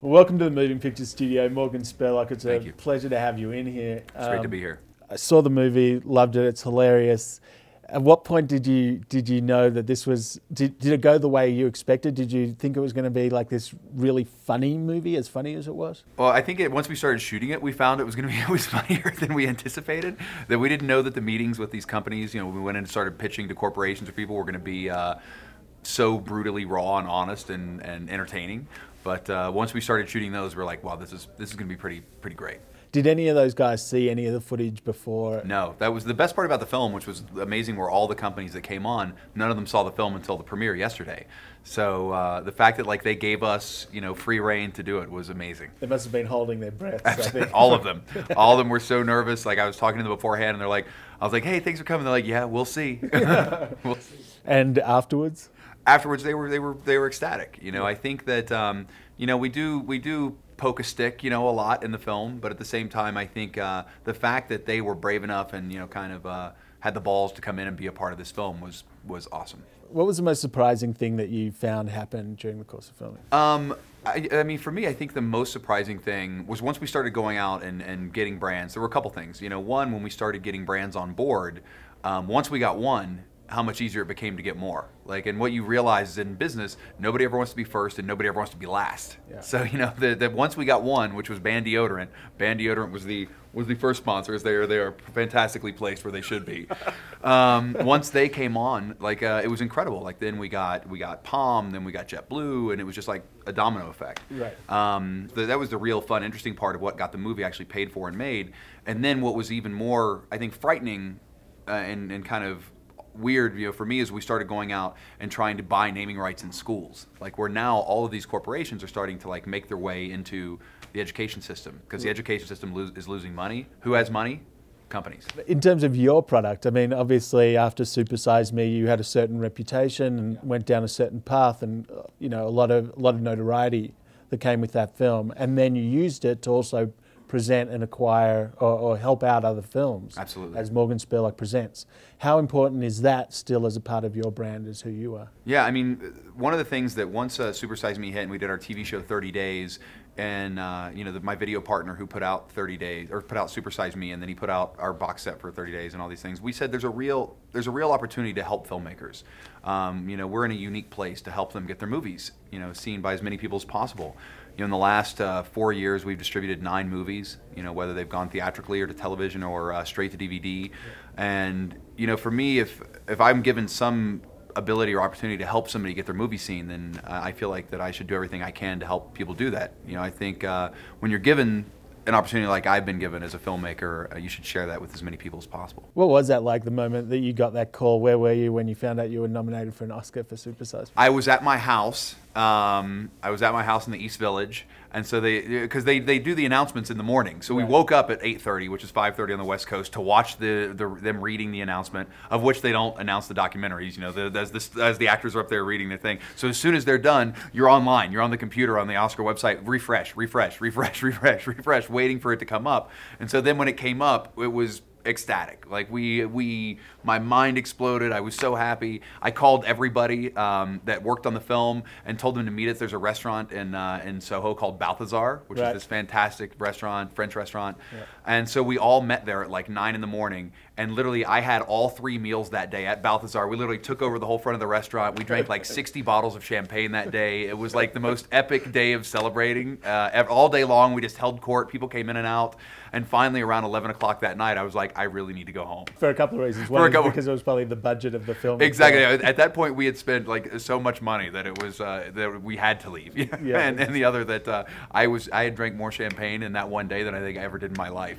Welcome to the Moving Pictures Studio, Morgan Spurlock. It's Thank a you. pleasure to have you in here. It's great to be here. I saw the movie, loved it. It's hilarious. At what point did you know that this was? Did it go the way you expected? Did you think it was going to be like this really funny movie, as funny as it was? Well, I think once we started shooting it, we found it was going to be always funnier than we anticipated. That we didn't know that the meetings with these companies, when we went in and started pitching to corporations or people, were going to be so brutally raw and honest and entertaining. But once we started shooting those, we're like, wow, this is going to be pretty great. Did any of those guys see any of the footage before? No, that was the best part about the film, which was amazing, were all the companies that came on, none of them saw the film until the premiere yesterday. So the fact that they gave us free reign to do it was amazing. They must have been holding their breaths, I think. All of them. All of them were so nervous. Like, I was talking to them beforehand, and they're like, I was like, hey, thanks for coming. They're like, yeah, we'll see. We'll see. And afterwards? Afterwards, they were ecstatic. I think that we do poke a stick, a lot in the film, but at the same time, I think the fact that they were brave enough and kind of had the balls to come in and be a part of this film was awesome. What was the most surprising thing that you found happened during the course of filming? I mean, for me, I think the most surprising thing was once we started going out and getting brands. There were a couple things. One, when we started getting brands on board, once we got one, how much easier it became to get more. And what you realize is in business, nobody ever wants to be first and nobody ever wants to be last. Yeah. So that once we got one, which was Band Deodorant was the first sponsors. They are fantastically placed where they should be. Once they came on, it was incredible. Then we got Palm, then we got JetBlue, and it was just like a domino effect. Right. That was the real fun, interesting part of what got the movie actually paid for and made. And then what was even more, I think, frightening and kind of weird, for me, is we started going out and trying to buy naming rights in schools. Where now all of these corporations are starting to make their way into the education system, because the education system is losing money. Who has money? Companies. In terms of your product, I mean, obviously after Super Size Me, you had a certain reputation and went down a certain path, and a lot of notoriety that came with that film, and then you used it to also present and acquire or help out other films. Absolutely. As Morgan Spurlock presents. How important is that still as a part of your brand as who you are? Yeah, I mean, one of the things that once Super Size Me hit and we did our TV show 30 Days, and my video partner who put out 30 Days, or put out Super Size Me, and then he put out our box set for 30 Days and all these things, we said there's a real opportunity to help filmmakers. We're in a unique place to help them get their movies, seen by as many people as possible. In the last 4 years, we've distributed 9 movies, whether they've gone theatrically or to television or straight to DVD. And, for me, if I'm given some ability or opportunity to help somebody get their movie seen, then I feel like that I should do everything I can to help people do that. I think when you're given an opportunity like I've been given as a filmmaker, you should share that with as many people as possible. What was that like, the moment that you got that call? Where were you when you found out you were nominated for an Oscar for Super Size Me? I was at my house. I was at my house in the East Village, and so because they do the announcements in the morning, so we woke up at 8:30, which is 5:30 on the West Coast, to watch them reading the announcement, of which they don't announce the documentaries. As the actors are up there reading the thing. So as soon as they're done, you're online, you're on the computer on the Oscar website, refresh, waiting for it to come up. And so then when it came up, it was ecstatic. My mind exploded. I was so happy. I called everybody that worked on the film and told them to meet us. There's a restaurant in Soho called Balthazar, which is this fantastic restaurant, French restaurant. Yeah. And so we all met there at 9 in the morning. And literally, I had all 3 meals that day at Balthazar. We literally took over the whole front of the restaurant. We drank 60 bottles of champagne that day. It was the most epic day of celebrating. All day long, we just held court. People came in and out. And finally, around 11 o'clock that night, I was like, I really need to go home. For a couple of reasons. One is because it was probably the budget of the film. Exactly. At that point, we had spent so much money that it was that we had to leave. Yeah. And the other that I had drank more champagne in that one day than I think I ever did in my life.